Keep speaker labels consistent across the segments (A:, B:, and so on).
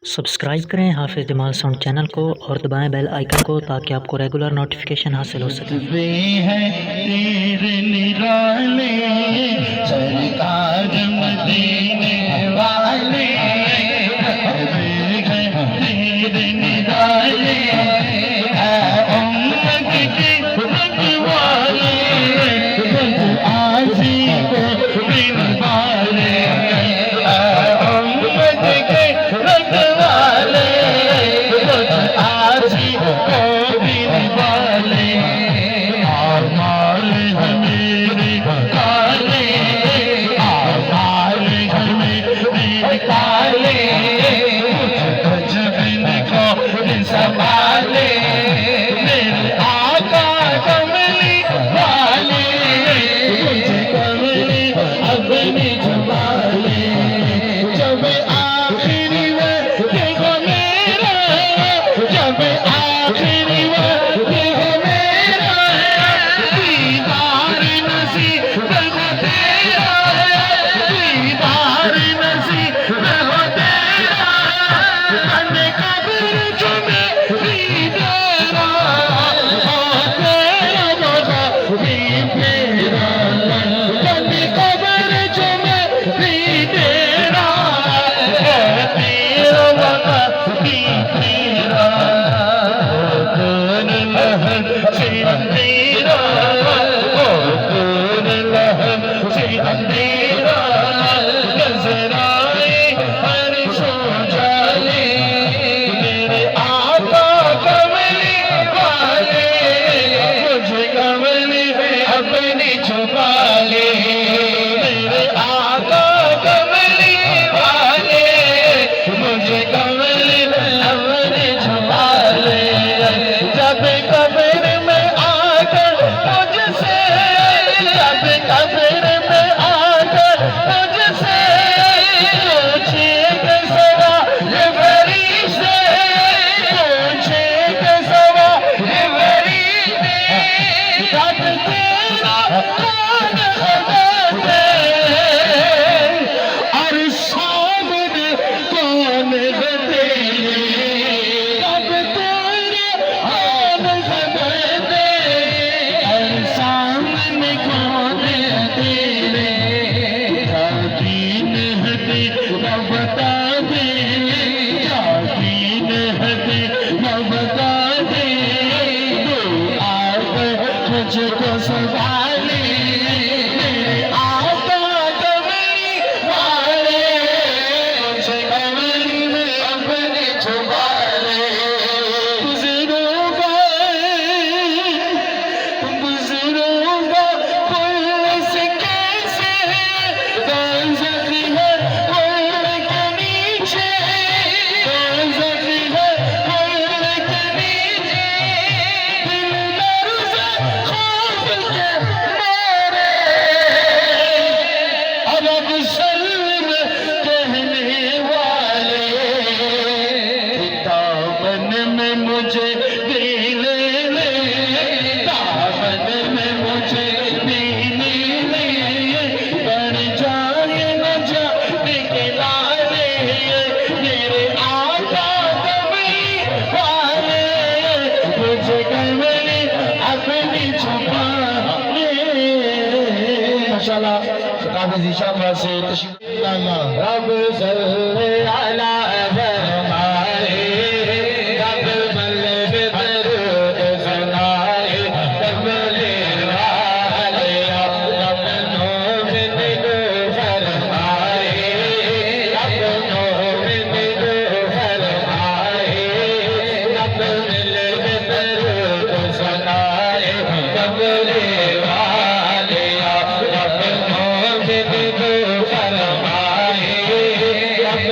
A: Subscribe करें हाफिज़ Jamal sound channel को और दबाएं बेल आइकन को ताकि आपको रेगुलर नोटिफिकेशन हासिल हो सके।
B: वे हैं तेरे निराले सरकार मदीने वाले, वे हैं तेरे निराले उम्मत के रखवाले, आजी को बिन वाले उम्मत के रखवाले, आजी को बिन वाले, आमाल हमेरे काले, आमाल हमेरे काले, जबन को संभाले मेरे आका कमली वाले, मुझे कमली अपनी संभाले, जब आखिरी में देखो मेरा, जब आखिरी में देखो मेरा, दीदार नसीब हो तेरा, दीदार नसीब हो तेरा, बने कब्र चुमे तेरा, हो तेरा बाबा तेरा, बने कब्र चुमे तेरा, हो तेरा बाबा तेरा, कौन लहर से अंधेरा, कौन लहर से अंधेरा, नजर आए हर सो जाले, मेरे आका कमली वाले, मुझे कमली अपनी छुपा ले, मेरे आका कमली वाले, मुझे कमली अपनी छुपा ले, जब कब्र में आकर मुझसे, जब कब्र में आकर मुझसे पूछेगा सवाल फरिश्ते, पूछेगा सवाल फरिश्ते, रब तेरा कौन है और सामने कौन है तेरे, रब तेरा कौन है तेरे और सामने कौन है तेरे, क्या दीन है तेरा बता दे, क्या दीन है तेरा बता दे, तू आकर मुझको संभाले, मेरे आका कमली वाले, मुझे कमली में अपने छुपा ले, बुजुर्गों बुजुर्गों कोई से कैसे दोज़ख है कोई के नीचे, दोज़ख है कोई के नीचे, दिल लर्ज़ खौफ के मारे, अरब शर्म कहने वाले, दामन में मुझे दिल ले, दामन में मुझे दिल ले, बढ़ जाए न जाने के लाले, मेरे आका कमली वाले, मुझे कमली अपनी छुपा ले। माशाल्लाह काफी जीशान से तशरीफ लाना, रब सल्ले अला फरमाए, रब मल्ले दरूद सुनाए, कमले वाले रब मोमिन को फरमाए, रब मोमिन को फरमाए, रब मल्ले दरूद सुनाए, कमले वाले रब मोमिन को फरमाए, रब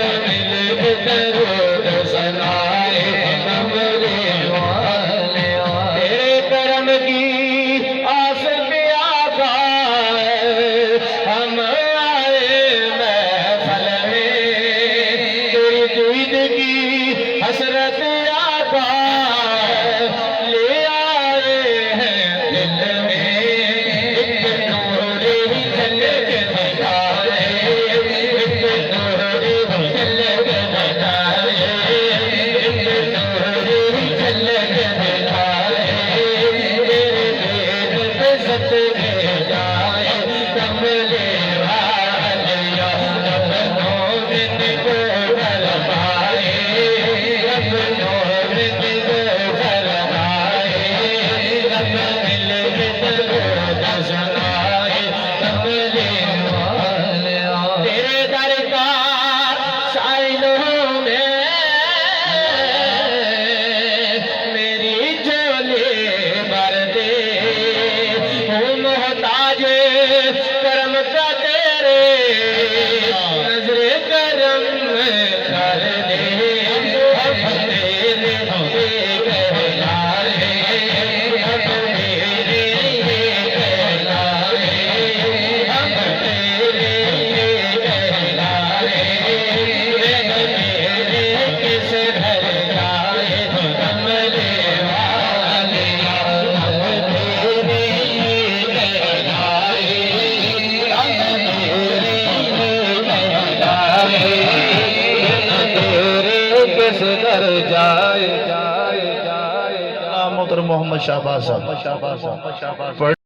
C: जाए मोहम्मद शाहबाज साहब